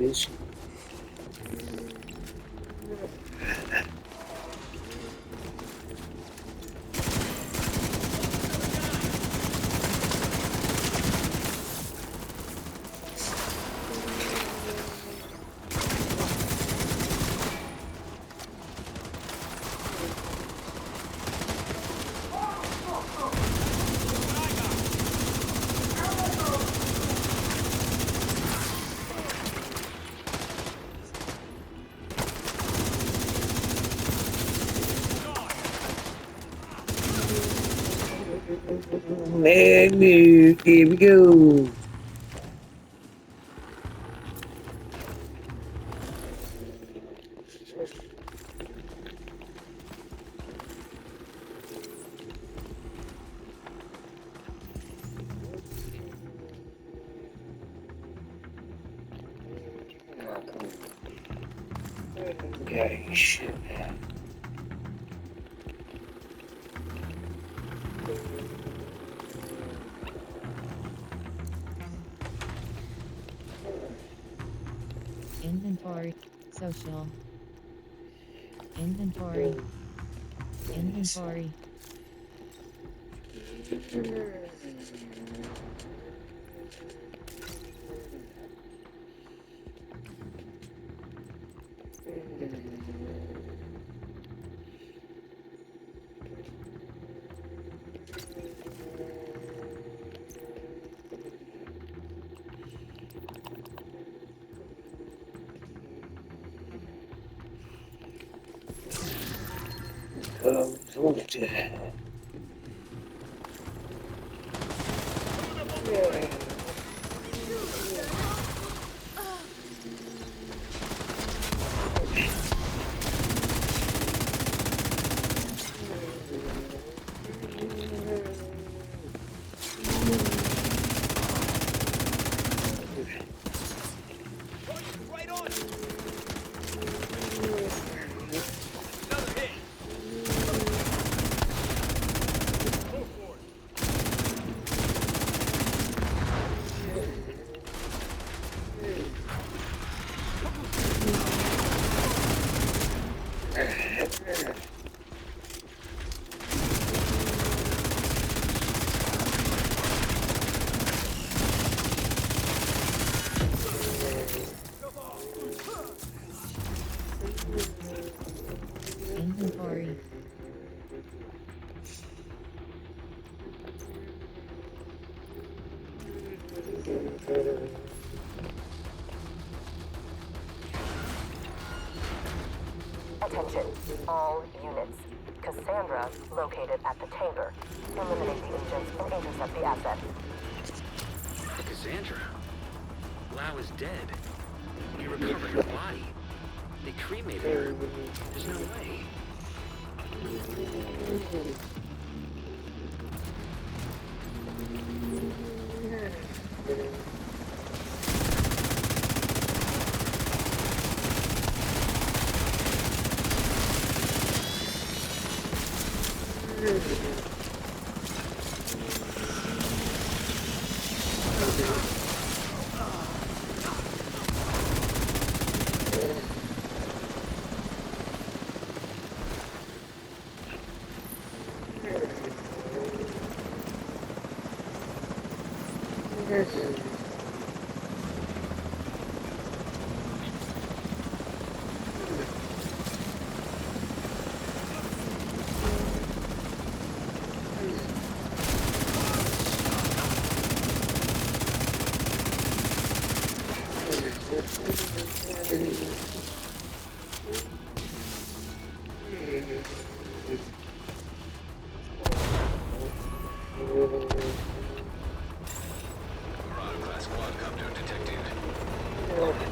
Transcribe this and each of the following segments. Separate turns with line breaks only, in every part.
Bitch. Man, here we go. Okay, shit.
Inventory, social, inventory, inventory, inventory,
Attention, all units. Cassandra located at the tanker. Eliminate the agents and intercept the asset.
Cassandra? Lau is dead. We recovered her body. They cremated her. There's no way.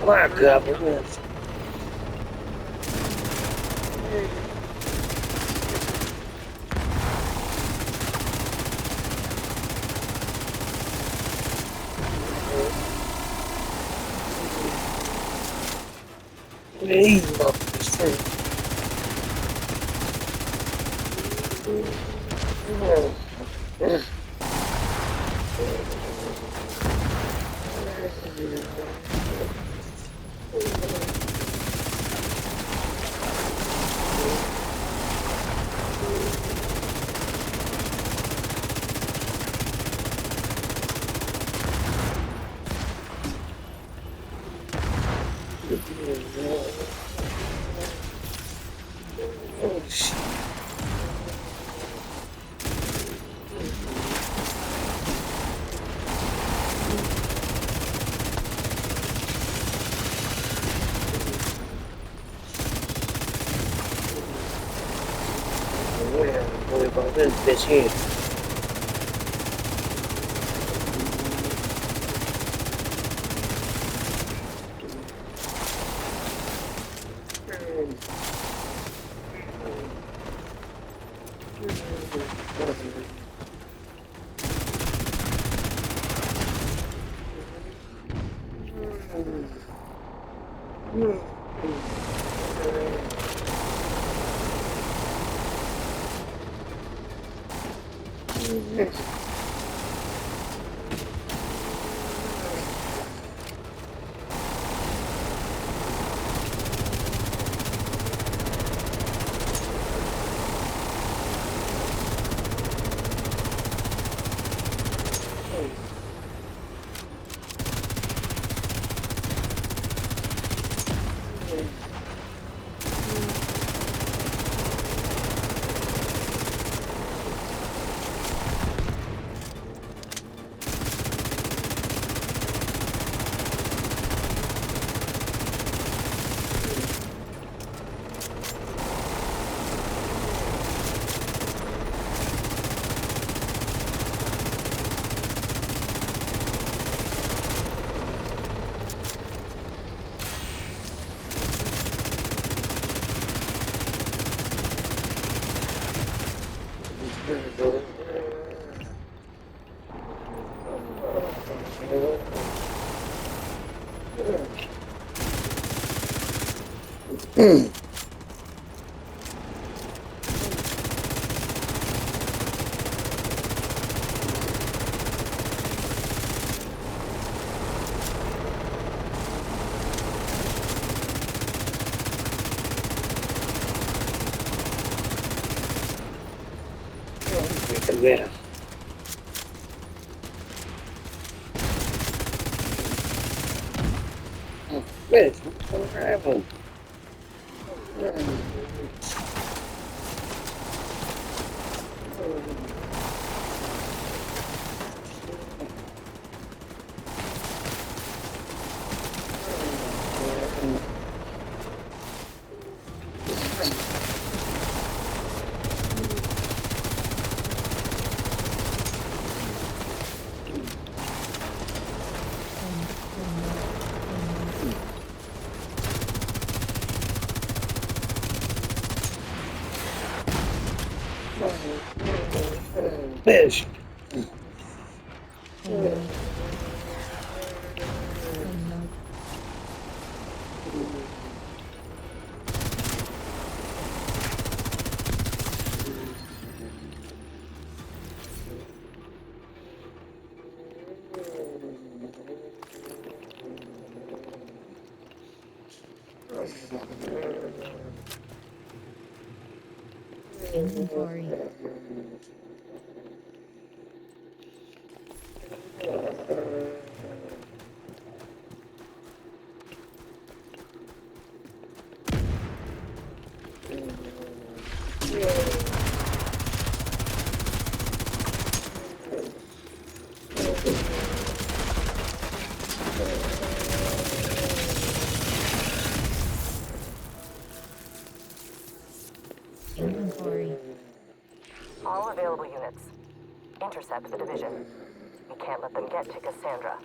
My goodness. Hey, motherfucker. Oh, shit. Worry about this bitch here. Yeah. Where's what happened? Fish.
Inventory. Inventory.
All available units. Intercept the division. We can't let them get to Cassandra.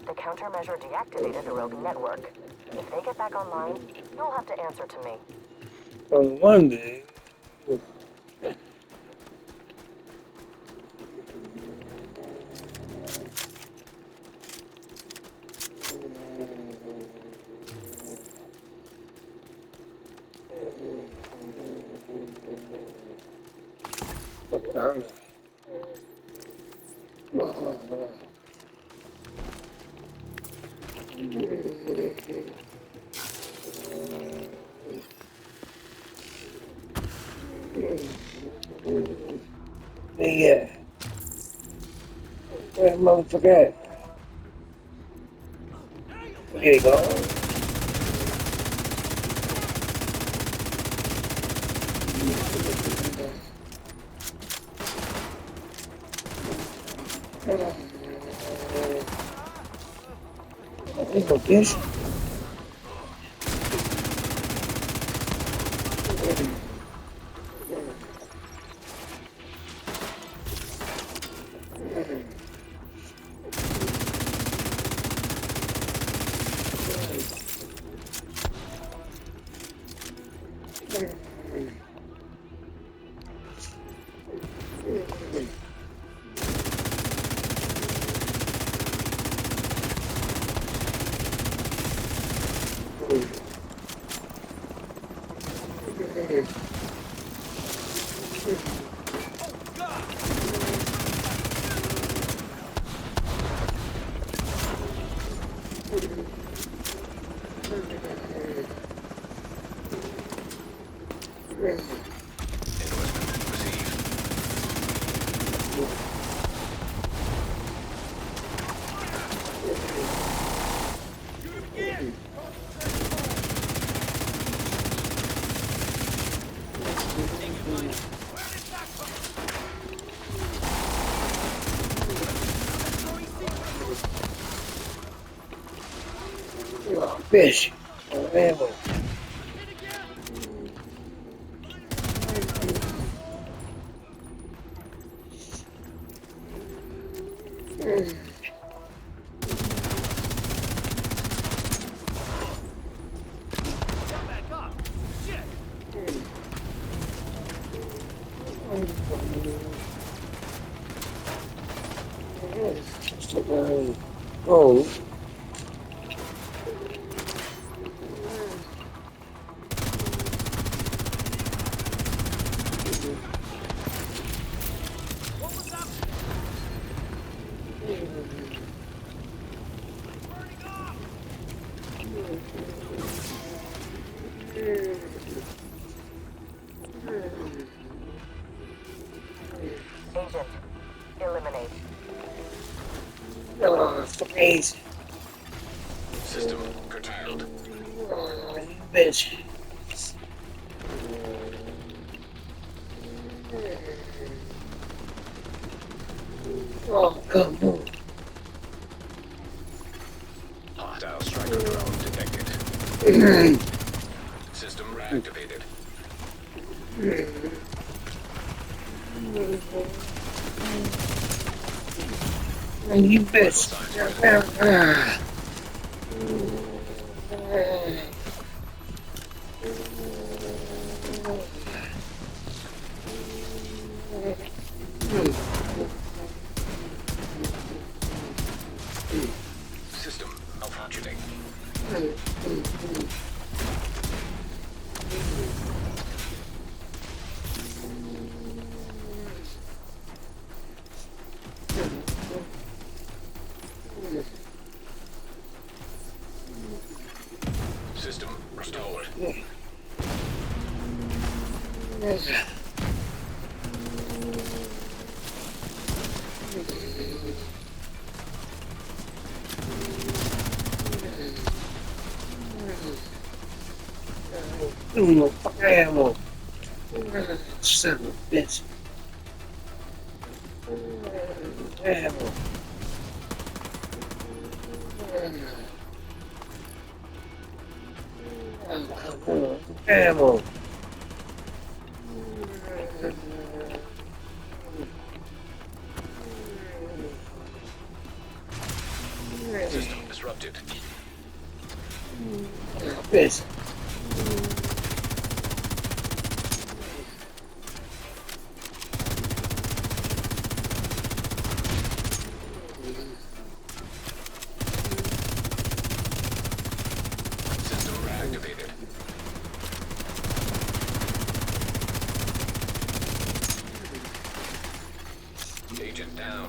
The countermeasure deactivated the rogue network. If they get back online, you'll have to answer to me.
On Monday. Yeah. Where the motherfucker at? Here you go. There you go, bitch. Oh, bitch. Oh, ammo. Oh.
Agent, eliminate.
Oh, freeze.
System curtailed.
Oh, you bitch. Oh, come on.
Hostile striker drone detected. System reactivated.
You bitch. Ah.
System malfunctioning. System restored.
No fucking ammo. Son of a bitch. Ammo. Ammo.
System disrupted.
Bitch.
System reactivated. Agent down.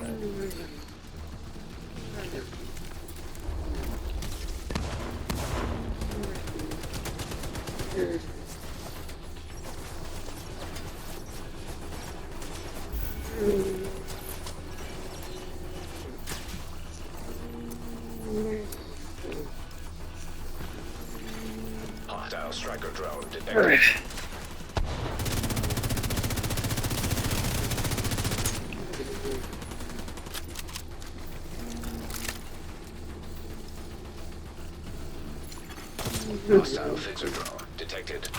Hostile striker drone detected. Hostile phaser drone detected.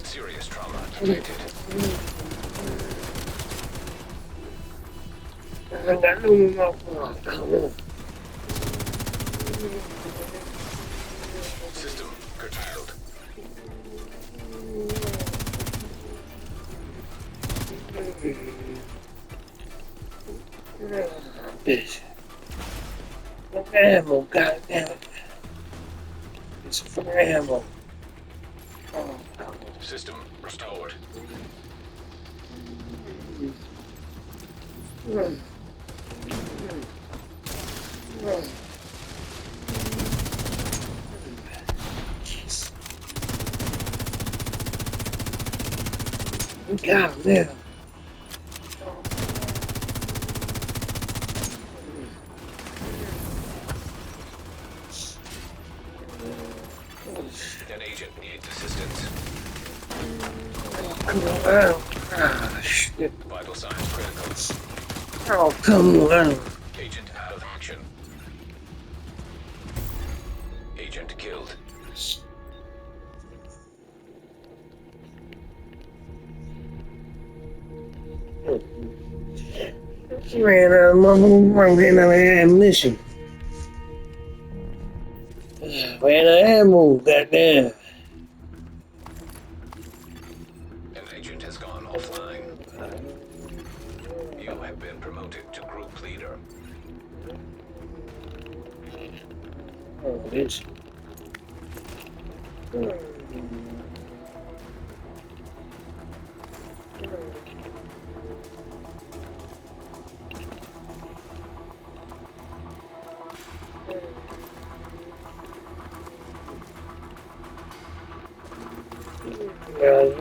Serious trauma detected.
Anh đánh luôn không? Không.
System curtailed.
Bitch. Một cái ammo, god damn it. It's for ammo. Oh, no.
System restored.
Jeez. God damn.
An agent needs assistance.
Come on. Ah, shit.
Vital signs critical.
Oh, come on.
Agent out of action. Agent killed.
Ran out of ran out of ammunition. Ran out of ammo, goddamn.
An agent has gone offline. You have been promoted to group leader.
Oh, bitch.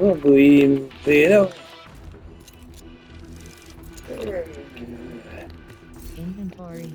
Nó bị về đâu.
Inventory.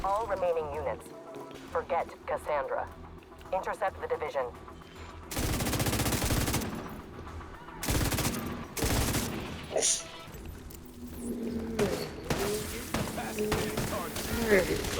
All remaining units, forget Cassandra. Intercept the division.
Okay.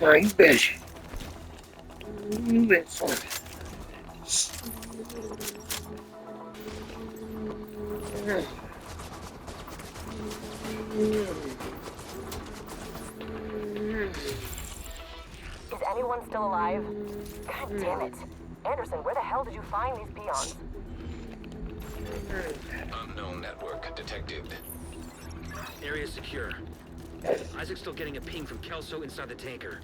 No, you bitch. You bitch.
Is anyone still alive? God damn it. Anderson, where the hell did you find these peons?
Unknown network detected.
Area secure. Isaac's still getting a ping from Kelso inside the tanker.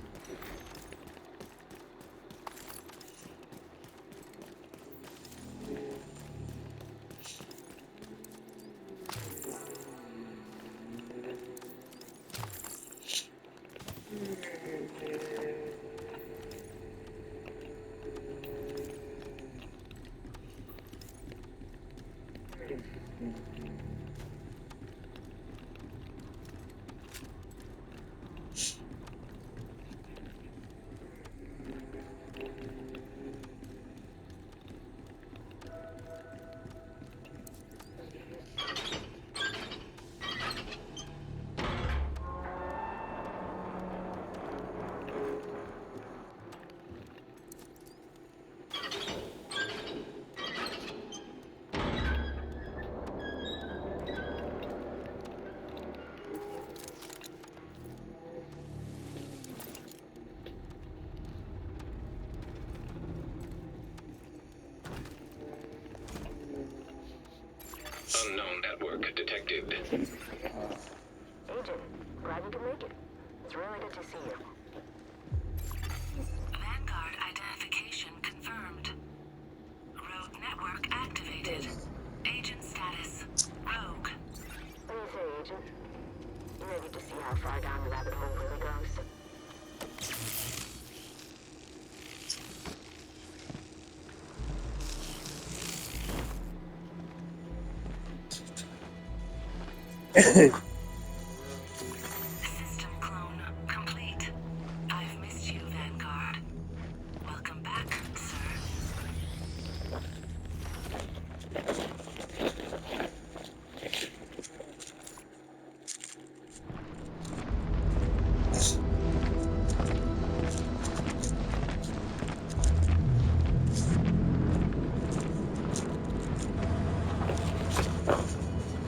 Unknown network detected.
Agent, glad you could make it. It's really good to see you.
Vanguard identification confirmed. Rogue network activated. Agent status. Rogue.
What do you say, Agent? You ready to see how far down the rabbit hole really goes?
System clone complete. I've missed you, Vanguard. Welcome back, sir.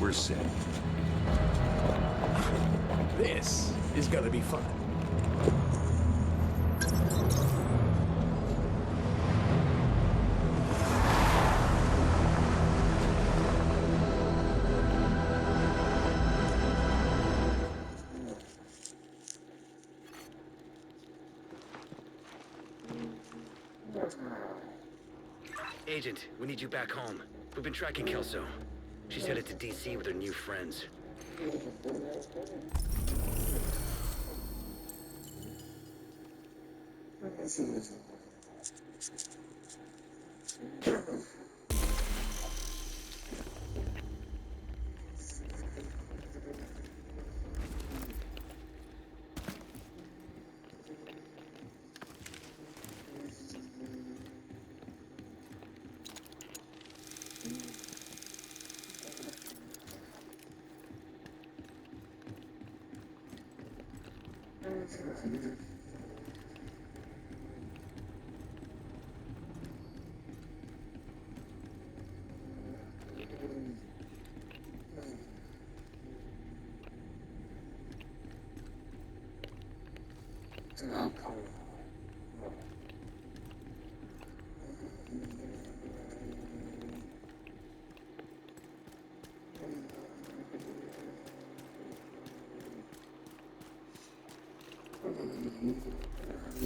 We're set.
This is gonna be fun.
Agent, we need you back home. We've been tracking Kelso. She's headed to DC with her new friends.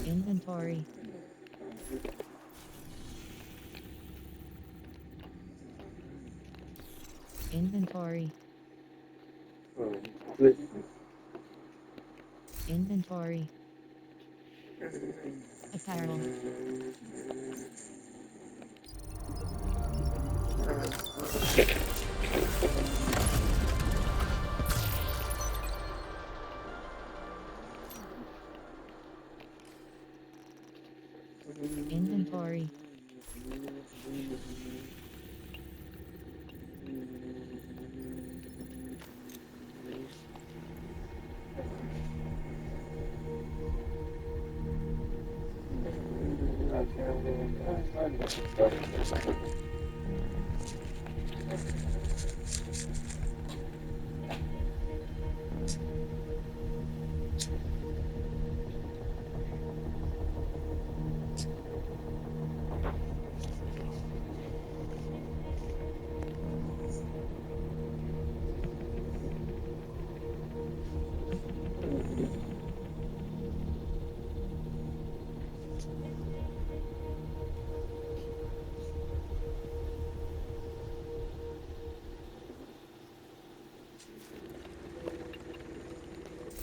Inventory. Inventory. Inventory. Apparel. Inventory.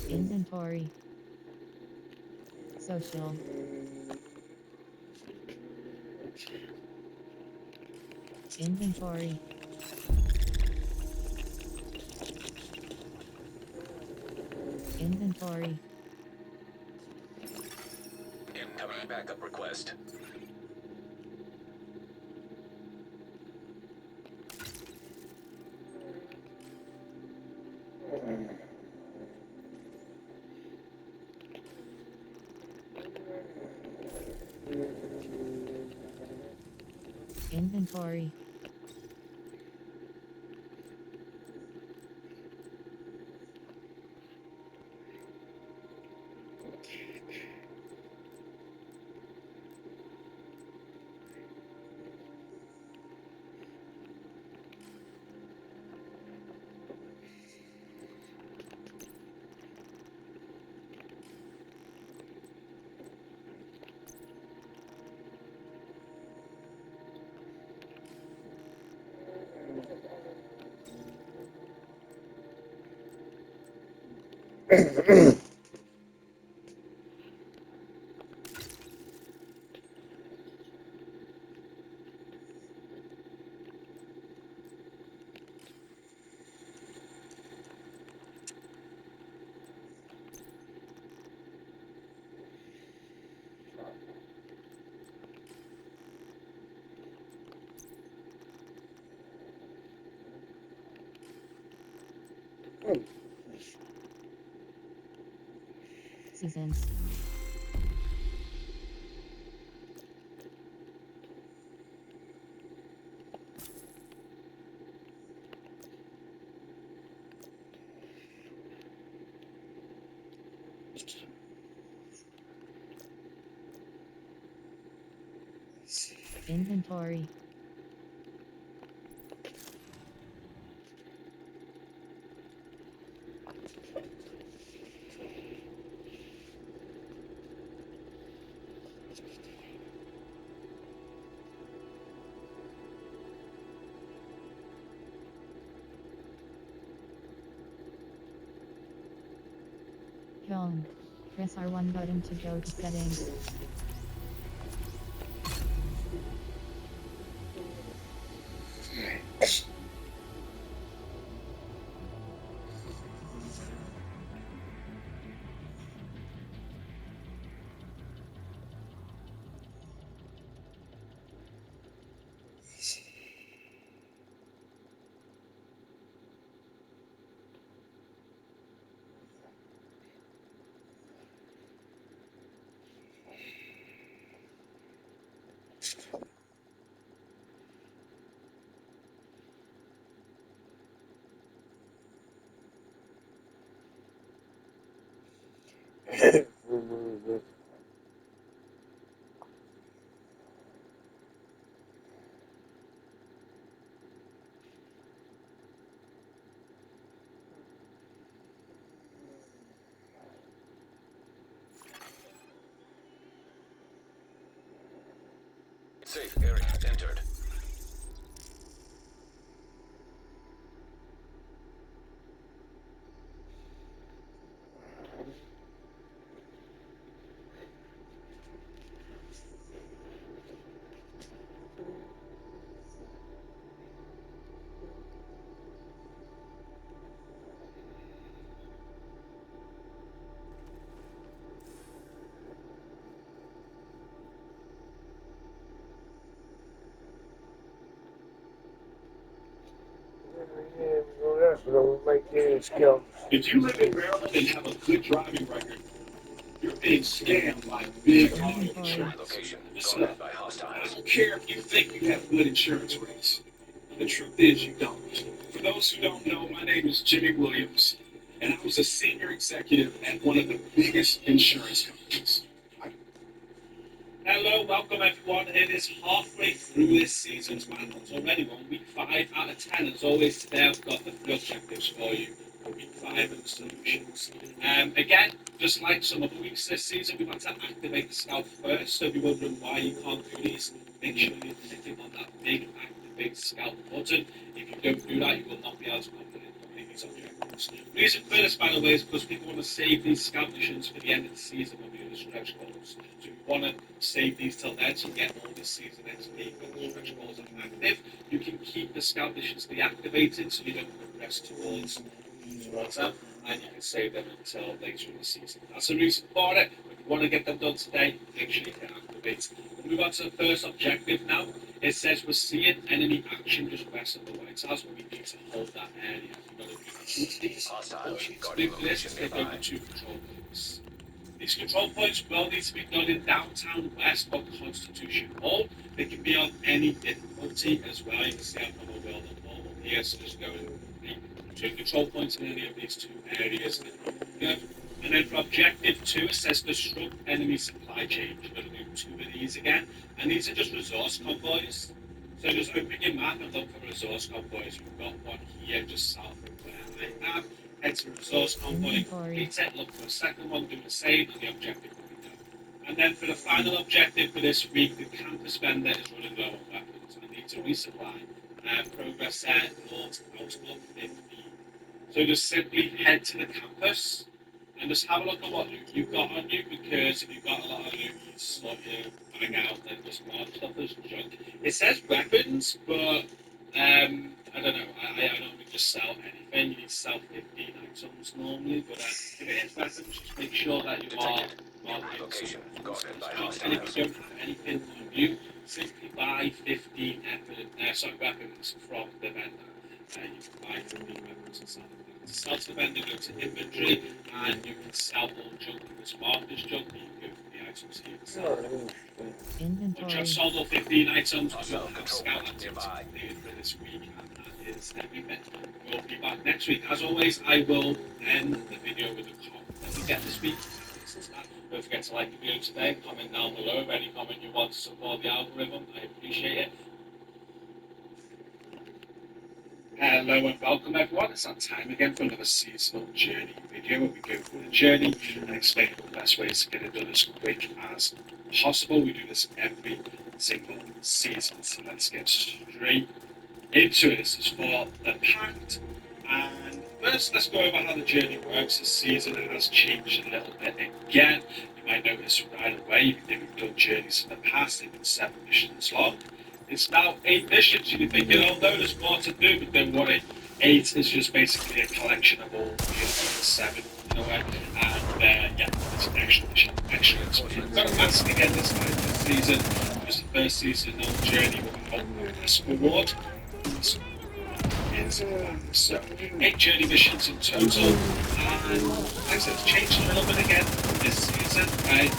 Inventory. Social. Inventory. Inventory.
Incoming backup request.
Inventory. Seasons. Inventory. Home. Press R1 button to go to settings.
Safe area entered.
If you live in Maryland and have a good driving record, you're being scammed by big auto
Inventory.
insurance.
Location
Listen up.
guarded by
I
hostiles.
don't care if you think you have good insurance rates. The truth is you don't. For those who don't know, my name is Jimmy Williams, and I was a senior executive at one of the biggest insurance companies. Hello, welcome everyone. It is halfway through this season's finals already. We're on week 5 out of 10. As always, today I've got the 3 objectives for you for week 5 and the solutions. Again, just like some other weeks this season, we've had to activate the scout first. So if you're wondering why you can't do these, make sure you're clicking on that big activate scout button. If you don't do that, you will not be able to complete these objectives. The reason for this, by the way, is because people want to save these scout missions for the end of the season when we do the stretch goals. So you want to save these till then so you get all this season XP when the stretch goals are active. You can keep the scout missions deactivated so you don't progress towards them, and you can save them until later in the season. That's the reason for it. If you want to get them done today, make sure you can activate. We'll move on to the first objective now. It says we're seeing enemy action just west of the White House, but we need to hold that area. You've got to do these.
Hostiles
To
guarding
do this,
location
take
nearby.
over 2 control points. These control points will need to be done in downtown West or Constitution Hall. They can be on any difficulty as well. You can see I've got a world of normal here, so just go to control points in any of these 2 areas. Good. And then for objective 2, it says disrupt enemy supply chain. You're going to do 2 of these again. And these are just resource convoys. So just open your map and look for resource convoys. We've got one here just south of where I am. Head to resource convoy, complete it, look for a second one, do the same, and the objective will be done. And then for the final objective for this week, the campus vendor is running low on weapons. I need to resupply. Progress there, north, out of 15. So just simply head to the campus and just have a look at what loot you've got on you, because if you've got a lot of loot, you slot your bag out and just mark stuff as junk. It says weapons, but I don't know. I don't just sell anything. You need to sell 15 items normally, but if it is weapons, just make sure that you are marking
Location guarded by
and if
hostiles.
you don't have anything on you, simply buy 15 weapons from the vendor. You can buy 15 weapons and sell them. Sell to the vendor, go to inventory, and you can sell all junk that's marked as junk. You can go for the items here to sell. Once
Inventory.
I've sold all 15 items, we
Hostile
will have
control
scout
point
activity
nearby.
completed for this week, and that is everything. We'll be back next week. As always, I will end the video with a comment that we get this week. Don't forget to like the video today, comment down below if any comment you want to support the algorithm. I appreciate it. Hello and welcome everyone. It's that time again for another seasonal journey video where we go through the journey and explain the best ways to get it done as quick as possible. We do this every single season. So let's get straight into it. This is for the Pact. And first, let's go over how the journey works. This season it has changed a little bit again. You might notice right away, if you've done journeys in the past, they've been 7 missions long. It's now 8 missions. You're thinking, oh no, there's more to do, but don't worry. 8 is just basically a collection of all the 7 in a way. And yeah, it's an extra mission, extra experience. Got a mask again this time this season. It was the first season on Journey where we got this reward. So 8 journey missions in total, and like I said, it's changed a little bit again this season.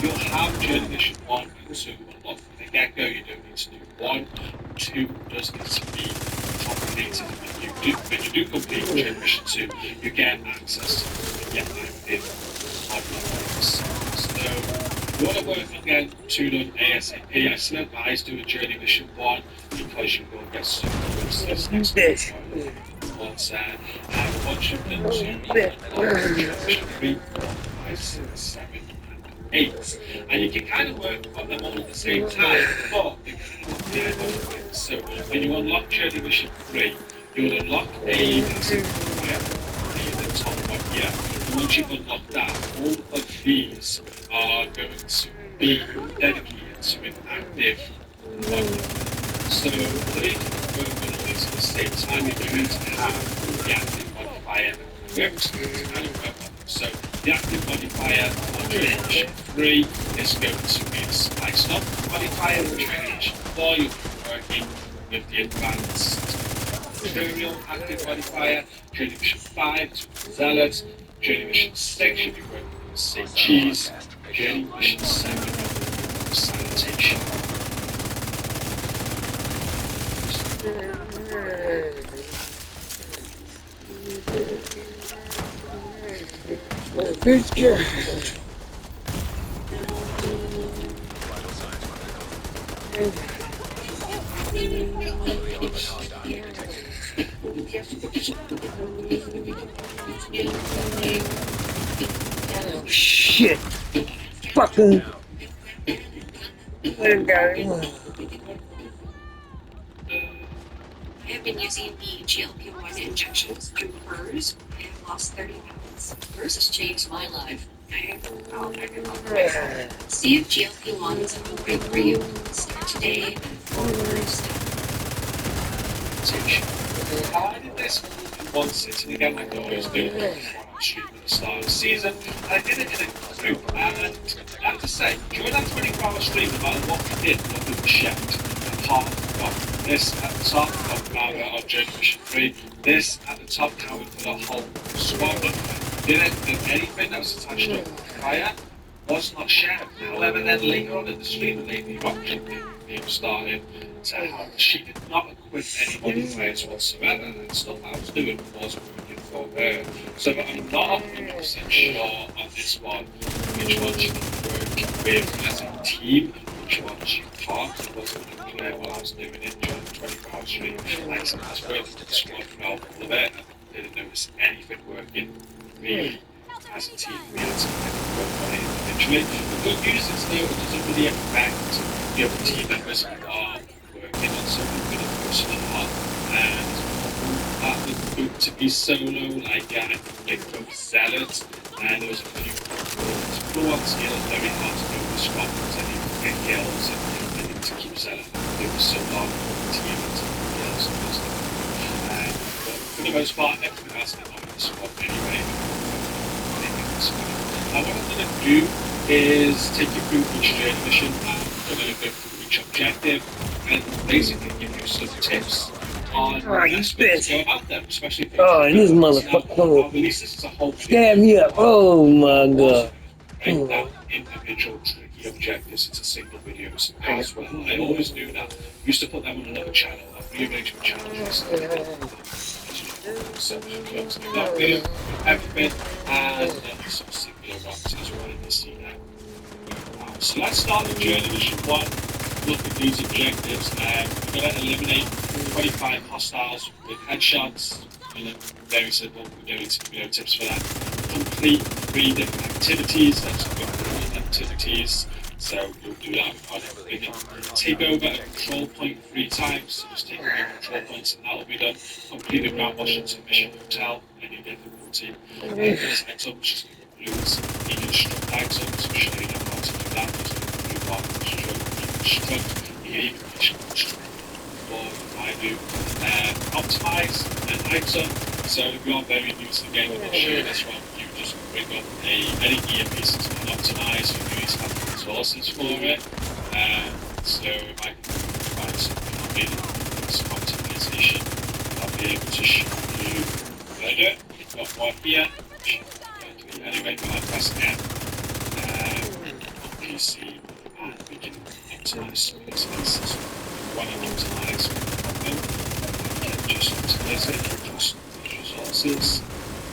You'll have journey mission 1 and 2 unlocked from the get-go. You don't need to do 1. 2 does need to be completed. When you do complete journey mission 2, you get access to the get active on the side. So you want to work on getting 2 done ASAP. I still advise doing Journey Mission 1 because you will get stuck towards this next one. Once you've done 2, you can Journey Mission 3, 4, 5, 6, 7, and 8. And you can kind of work on them all at the same time, but they're kind of there different. So when you unlock Journey Mission 3, you'll unlock a massive fire the top one here. And once you've unlocked that, all of these are going to be dedicated to an active modifier. So for you to work on all these at the same time, you need to have the active modifier equipped to kind of work on them. So the active modifier on Journey Mission 3 is going to be the Spiced Up modifier. Journey Mission 4, you'll be working with the advanced Imperial active modifier. Journey Mission 5 to Zealot. Journey Mission 6 you'll be working with St. Cheese. Journey Mission 7 Sanitation.
Good job.
Vital signs
Oh, shit. Fucking. Let him go.
I have been using the GLP-1 injections through PERS and have lost 30 pounds. PERS has changed my life. I see if GLP-1 is appropriate for you. Start today and forward.
I did this in one sitting again, like I always do, before I shoot at the start of the season. And I did it in a group, and I have to say, during that 24-hour stream, no matter what we did, nothing was checked. Apart from this at the top of Margaret of Journey Mission 3, this at the top counted for the whole squad. Didn't do anything that was attached to fire was not shared. However, then later on in the stream, the lady who watching the started to have, she did not equip any modifiers whatsoever, and stuff I was doing was working for her. So I'm not 100% sure on this one which one she work with as a team, which one she can't. It wasn't clear what I was doing in during the 24-hour stream. Like I said, I was working with the squad for all of it, and didn't notice anything working really. As a team, we had to kind of work on it individually. The good news is though, it doesn't really affect the other team members who are working on something for the most part. And that was good to be solo, like I think both Zealot, and there was a few floor on skill, very hard to do the squad because I need to get kills and I need to keep Zealot. It was so hard for the team and to get kills and stuff. But for the most part, everyone has been on the squad anyway. Now what I'm going to do is take you through each journey mission, and we're going to go through each objective and basically give you some tips on how to go about them, especially if
this motherfucker.
I'll release this as a whole
Stab me up. Oh my god.
break down individual tricky objectives into single videos as well. I always do that. I used to put them on another channel, I've rearranged my channel. So close the block video, everything, and some singular ones as well in the scene now. So let's start with journey mission 1. Look at these objectives. We're going to eliminate 25 hostiles with headshots. Very simple. We don't need to give tips for that. Complete 3 different activities. That's 3 activities. So you'll do that on everything. Take over a control point 3 times. So just take over control points and that'll be done. Complete the Grand Washington Mission Hotel, any difficulty. There's items, just includes deconstruct items, which show you know how to do that. There's a blue bar, deconstruct. You can even construct or I do. Optimize an item. So if you're very new to the game, I'm not sure this one. You just bring up any earpiece that's not optimized. You can use resources for it. So if I can find something in some optimization, I'll be able to show you further. We've got one here, which anyway, but I press N on PC and we can optimize spaces. When I optimize one, I can just optimize it, just resources,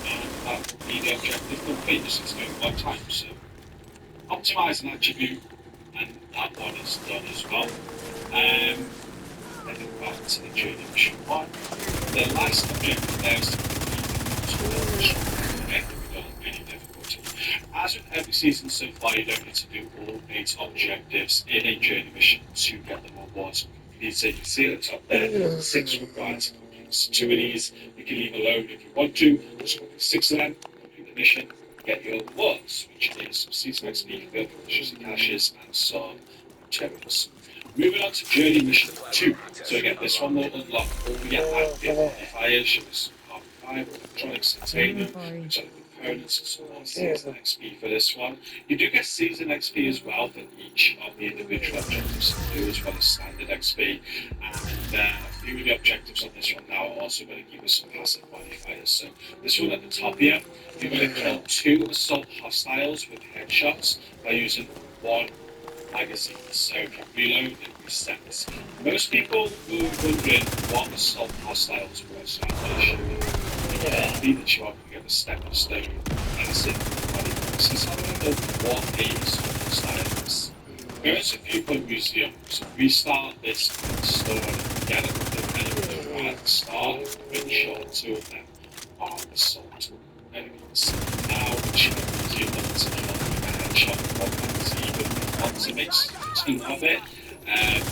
and that need the objective complete, just it's going one time. So optimize an attribute, and that one is done as well. Heading back to the journey mission 1. The last objective there is to complete the mission. Okay, we don't have any difficulty. As with every season so far, you don't need to do all 8 objectives in a journey mission to get the rewards completed. So you can see at the top there, 6 required to complete. So 2 of these you can leave alone if you want to. Just complete 6 of them, complete the mission, get your rewards, which is some season XP, build fishes and caches, and some materials. Moving on to journey mission 2. So again, this one will unlock all your active modifiers, such as carbon fiber, electronics, titanium, exotic components, and some more season XP for this one. You do get season XP as well for each of the individual objectives you do, as well as standard XP. And a few of the objectives on this one now are also going to give us some passive modifiers. So this one at the top here, you're going to kill 2 assault hostiles with headshots by using 1 magazine. So if you reload and reset this. Most people were wondering what assault hostiles were, so I'm going to show you. That you are going to get the stepping stone medicine. This is what a assault hostile is. There's a few point museum, so restart this store and get it with the right start, make sure 2 of them are assault enemies. Now, which you want to kill with a headshot, what to make 2 of it, and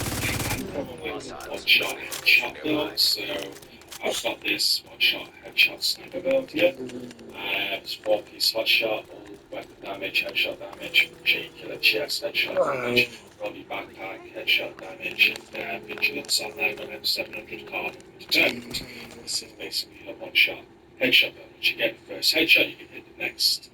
probably one-shot headshot build. So I've got this one-shot headshot sniper build here. It's 4-piece hot shot, all weapon damage, headshot damage, chain killer chest, headshot damage, body backpack, headshot damage, and vigilance on that, and then 700 card determined. This is basically a one-shot headshot build. Once you get the first headshot, you can hit the next.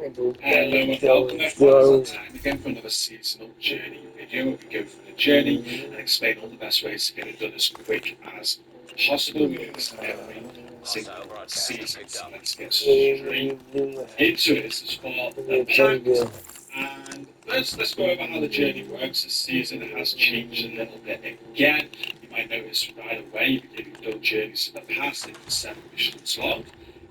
Hello and welcome everyone to time again for another seasonal journey video. We go through the journey and explain all the best ways to get it done as quick as possible. We do this every single season, so let's get straight into it. This is for the pack. And first, let's go over how the journey works. This season has changed a little bit again. You might notice right away if you've done journeys in the past, they've been 7 missions long.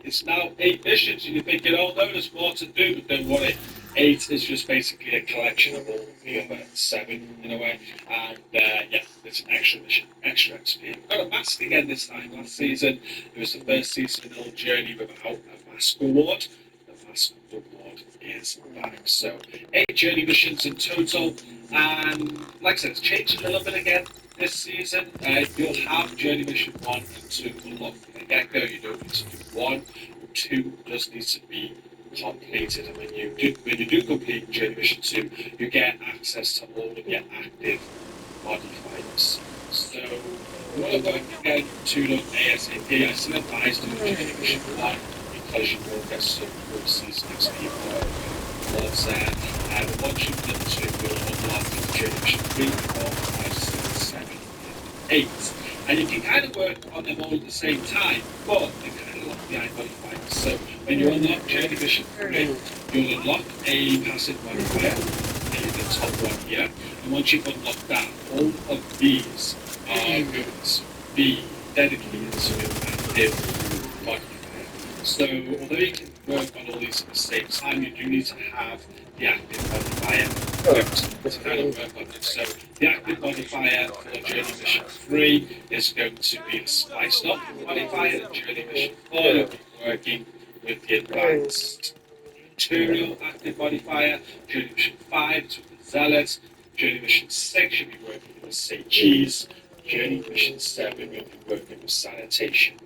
It's now 8 missions, and you're thinking, oh no, there's more to do, but don't worry. 8 is just basically a collection of all the other 7 in a way. And yeah, it's an extra mission, extra XP. We've got a mask again this time. Last season, it was the first season in Old Journey without a mask reward. The mask reward is back. So 8 journey missions in total. And like I said, it's changed a little bit again this season. You'll have journey mission 1 and 2 unlocked from the get-go. You don't need to do 1. 2 just needs to be completed, and when you do complete journey mission 2, you get access to all of your active modifiers. So you want to go again to the ASAP. I still advise doing journey mission 1 because you will get some good season XP rewards there. And once you've done 2, you'll unlock journey mission 3, 4, 5, 6, 7, 8. And you can kind of work on them all at the same time, but they kind of lock behind modifiers. So when you unlock journey mission 3, you'll unlock a passive modifier, the top one here. And once you've unlocked that, all of these are going to be dedicated to an active modifier. So although you can work on all these at the same time, you do need to have the active modifier to kind of work on it. So the active modifier for journey mission 3 is going to be the spiced up modifier. Journey mission 4 will be working with the advanced material active modifier. Journey mission 5 is with the zealot. Journey mission 6 should be working with SAGs. Journey mission 7 will be working with sanitation.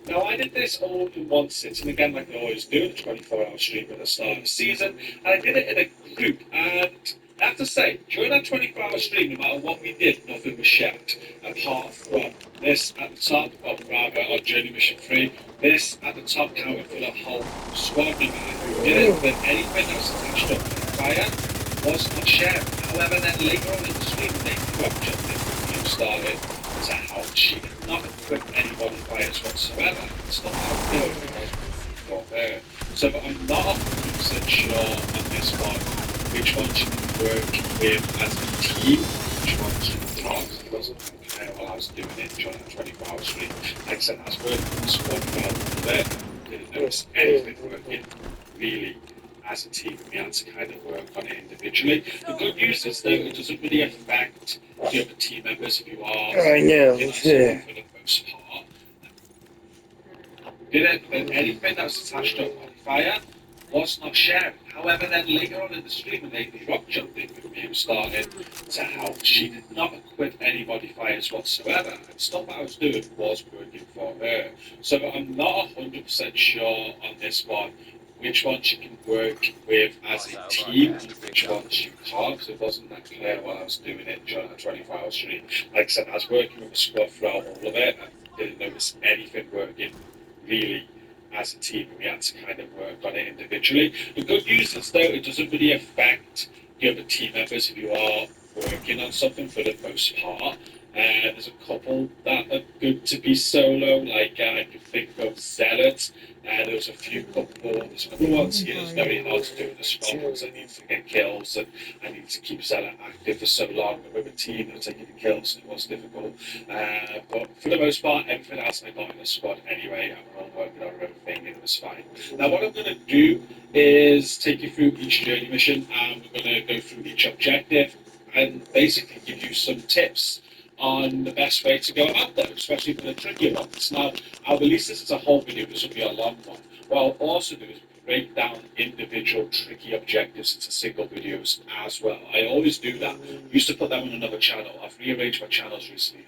Now, I did this all in one sitting, again, like I always do, a 24-hour stream at the start of the season, and I did it in a group, and I have to say, during that 24-hour stream, no matter what we did, nothing was shared, apart from this at the top, or rather, on Journey Mission 3, this at the top counted for the whole squad, no matter who did it, but anything that was attached up to the fire was not shared. However, then later on in the stream, they jumped in when you started to help. She did not equip any modifiers whatsoever. It's not how good it was for her. So I'm not 100% sure on this one which one should work with as a team, which one should not. It wasn't while I was doing it during a 24-hour stream. Like I said, I was working with the squad well a bit. Did notice anything working really as a team. We had to kind of work on it individually. The good news is though it doesn't really affect the other team members if you are
I know,
working on
yeah.
something for the most part. Didn't anything that was attached to a modifier was not shared. However, then later on in the stream, when Lady Rock jumped in with me and started to help, she did not equip any modifiers whatsoever. And stuff I was doing was working for her. So I'm not 100% sure on this one which ones you can work with as a team and which ones you can't, because it wasn't that clear while I was doing it during a 24-hour stream. Like I said, I was working with a squad throughout all of it and didn't notice anything working really as a team. We had to kind of work on it individually. The good news is though it doesn't really affect the other team members if you are working on something for the most part. There's a couple that are good to be solo, like I can think of Zealot. There's a couple ones here that's very hard to do in the squad ones. I need to get kills and I need to keep Zealot active for so long. But with a team that's taking the kills, it was difficult. But for the most part, everything else I got in the squad anyway, and we're all working on our own thing, and it was fine. Now, what I'm going to do is take you through each journey mission, and we're going to go through each objective and basically give you some tips on the best way to go about them, especially for the trickier ones. Now, I'll release this as a whole video, this will be a long one. What I'll also do is break down individual tricky objectives into single videos as well. I always do that. I used to put them on another channel. I've rearranged my channels recently,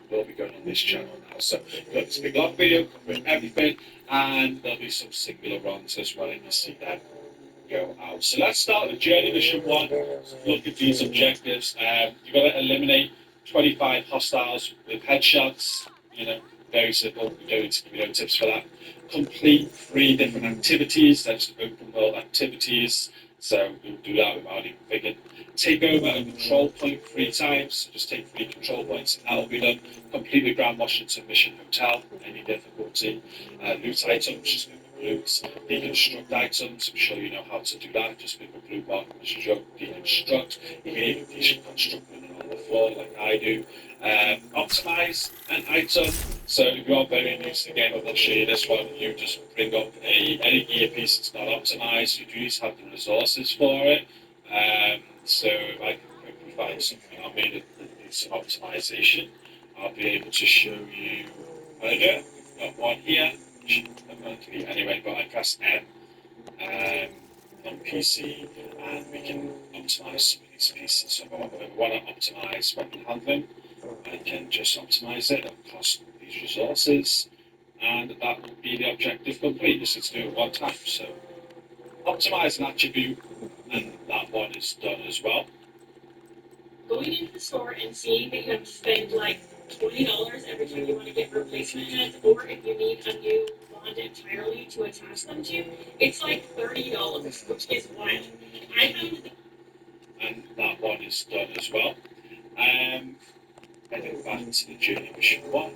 they will be going on this channel now. So, got this big long video covering everything, and there'll be some singular runs as well, and you'll see them go out. So let's start with journey mission 1. Look at these objectives. You've got to eliminate 25 hostiles with headshots. You know, very simple. We don't need to give you no tips for that. Complete 3 different activities. That's open world activities. So you'll do that without even thinking. Take over a control point 3 times. So just take 3 control points and that'll be done. Complete the Grand Washington Mission Hotel. Any difficulty. Loot items, just loot. Deconstruct items. I'm sure you know how to do that. Just pick a blue box, deconstruct. You can even deconstruct them on the floor like I do. Optimize an item. So if you are very new to the game, I'm not show you this one. You just bring up any gear piece that's not optimized. You do need to have the resources for it. So if I can quickly find something I made it needs some optimization, I'll be able to show you how to do it. Got one here. I'm going to be anyway, but I press M on PC and we can optimize some of these pieces. So if I want to optimize weapon handling, I can just optimize it. It'll cost these resources, and that will be the objective complete. Just to do it one time. So optimize an attribute, and that one is done as well.
Going into the store and seeing that you have to spend like $20 every time you want to get replacement heads, or if you need a new wand entirely to attach them to, it's like $30, which is wild. I found that.
And that one is done as well. Heading back to the journey mission 1.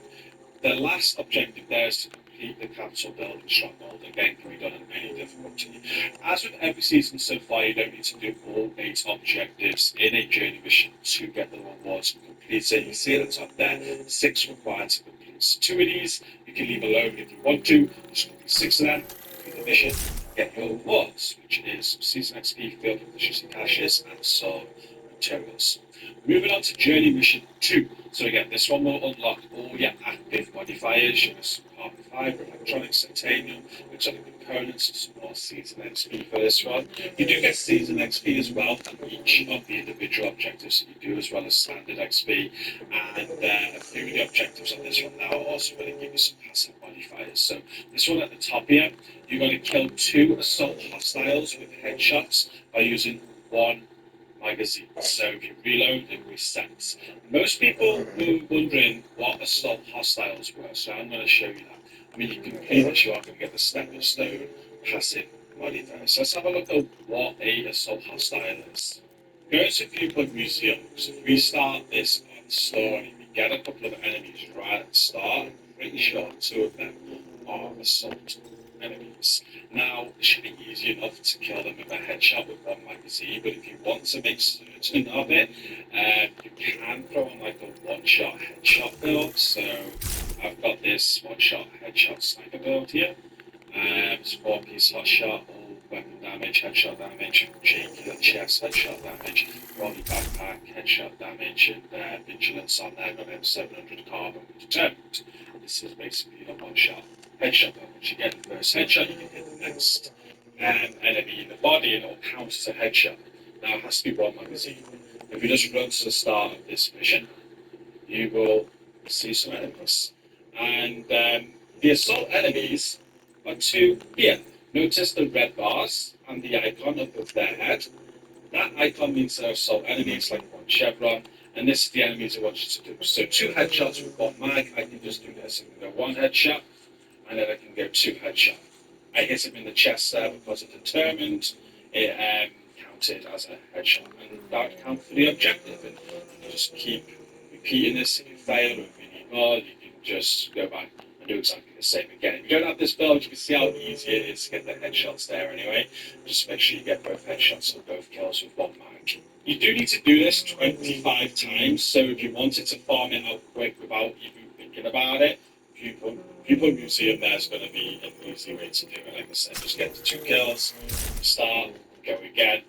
The last objective there is to complete the capital building stronghold. Again, can be done in any difficulty. As with every season so far, you don't need to do all 8 objectives in a journey mission to get the rewards and complete it. You see at the top there, 6 required to complete. So 2 of these you can leave alone if you want to. Just complete 6 of them, complete the mission, get your rewards, which is season XP, field efficiency caches, and some materials. Moving on to journey mission 2. So again, this one will unlock all your active modifiers, your carbon fiber, electronics, titanium, exotic components, and some more season XP for this one. You do get season XP as well for each of the individual objectives that you do, as well as standard XP. And a few of the objectives on this one now are also going to give you some passive modifiers. So this one at the top here, you're going to kill 2 assault hostiles with headshots by using 1 magazine. So if you reload, it resets. Most people were wondering what assault hostiles were, so I'm going to show you that. I mean, you can pay this, you are going to get the stepping stone passive modifier. So let's have a look at what a assault hostile is. Go to Viewpoint Museum. So if we start this on the story, we get a couple of enemies right at the start. I'm pretty sure 2 of them are assault enemies. Now, it should be easy enough to kill them with a headshot with 1 magazine, but if you want to make certain of it, you can throw on like a 1-shot headshot build. So I've got this 1-shot headshot sniper build here. It's 4-piece hot shot, all weapon damage, headshot damage, cheek, chest, headshot damage, body backpack, headshot damage, and vigilance on there, got him 700 carbon determined. This is basically a one-shot headshot damage. You get the first headshot, you can hit the next enemy in the body, and it will count as a headshot. Now, it has to be one magazine. If you just run to the start of this mission, you will see some enemies. And the assault enemies are two here. Notice the red bars and the icon above their head. That icon means they're assault enemies, like one chevron, and this is the enemies I want you to do. So 2 headshots with 1 mag, I can just do this. I can go 1 headshot, and then I can go 2 headshot. I hit him in the chest there because it determined it counted as a headshot, and that would count for the objective. And you just keep repeating this. If you fail or if you need more, you can just go back and do exactly the same again. If you don't have this build, you can see how easy it is to get the headshots there anyway. Just make sure you get both headshots or both kills with 1 mag. You do need to do this 25 times, so if you wanted to farm it out quick without even thinking about it, Viewpoint Museum there's going to be an easy way to do it. Like I said, just get to 2 kills, start, go again,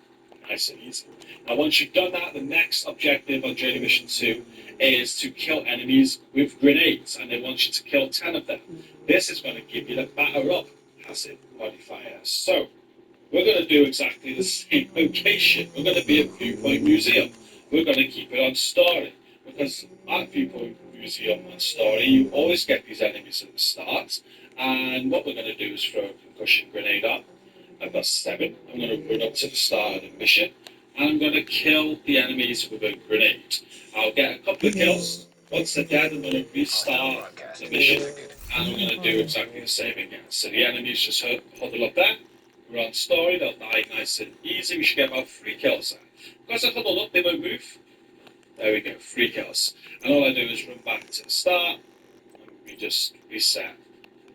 nice and easy. Now, once you've done that, the next objective on Journey Mission 2 is to kill enemies with grenades, and they want you to kill 10 of them. This is going to give you the batter up passive modifier. So, we're going to do exactly the same location. We're going to be at Viewpoint Museum. We're going to keep it on story, because at Viewpoint Museum on story, you always get these enemies at the start, and what we're going to do is throw a concussion grenade up. I've got 7. I'm going to run up to the start of the mission, and I'm going to kill the enemies with a grenade. I'll get a couple of kills. Once they're dead, I'm going to restart the mission, and I'm going to do exactly the same again. So the enemies just huddle up there. We're on story, they'll die nice and easy. We should get about 3 kills there. Because I huddle up, they won't move. There we go, 3 kills. And all I do is run back to the start, and we just reset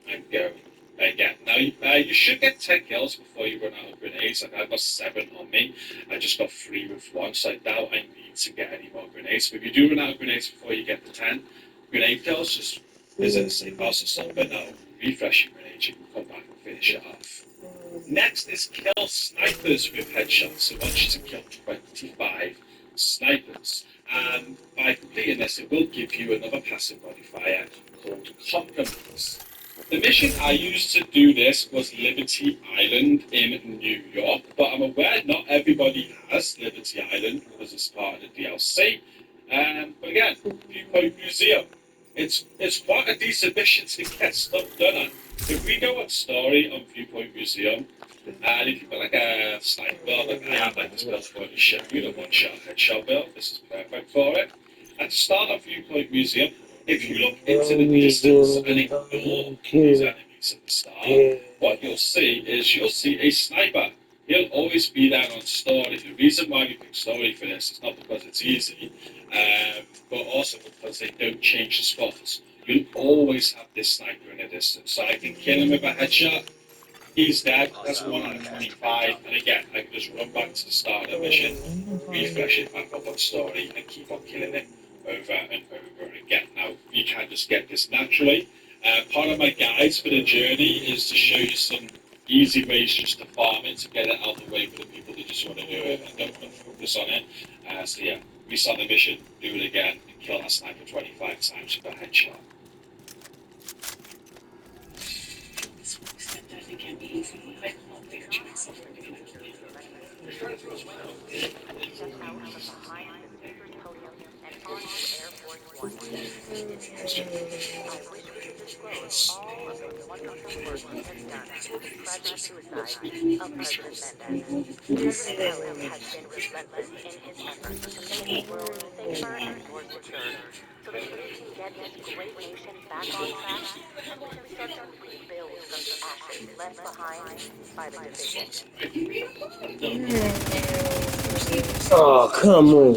and go again. Now, you should get 10 kills before you run out of grenades. Like, I've got 7 on me. I just got 3 with 1, so I doubt I need to get any more grenades. But if you do run out of grenades before you get the 10 grenade kills, just visit the safe house or something. Now, refresh your grenades, you can come back and finish it off. Next is kill snipers with headshots. I want you to kill 25 snipers. And by completing this, it will give you another passive modifier called Compliments. The mission I used to do this was Liberty Island in New York, but I'm aware not everybody has Liberty Island because it's part of the DLC. But again, Viewpoint Museum. It's quite a decent mission to get stuff done on. If we go on story on Viewpoint Museum, and if you've got like a sniper build, like I have like this build for to show you, the 1-shot headshot build, this is perfect for it. And to start off Viewpoint Museum, if you look into the distance and ignore these enemies at the start, what you'll see a sniper. He'll always be there on story. The reason why we pick story for this is not because it's easy, but also because they don't change the spots. You'll always have this sniper in the distance. So I can kill him with a headshot. He's dead. That's 1 out of 25. And again, I can just run back to the start of the mission, refresh it back up on story, and keep on killing it over and over again. Now, you can just get this naturally. Part of my guides for the journey is to show you some easy ways just to farm it, to get it out of the way for the people that just want to do it and don't want to focus on it. So yeah, restart the mission, do it again, and kill that sniper 25 times with a headshot.
Step out of the behind the sacred podium and onto Air Force One. I wish we could disclose all of the wonderful work he has done to suppress the suicide of President Mendez. President Mendez has been relentless in his efforts to make the world safer and more secure, so that we can get this great nation back on track and we can start to rebuild from the ashes left behind by the division.
Oh, come on.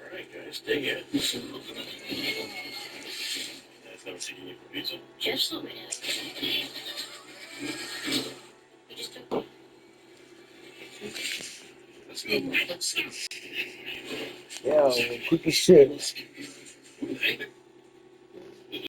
Alright guys, dig it. Guys never taken you for pizza?
Just a minute. We just took
Let's go.
let's go.
Yo, quick as shit.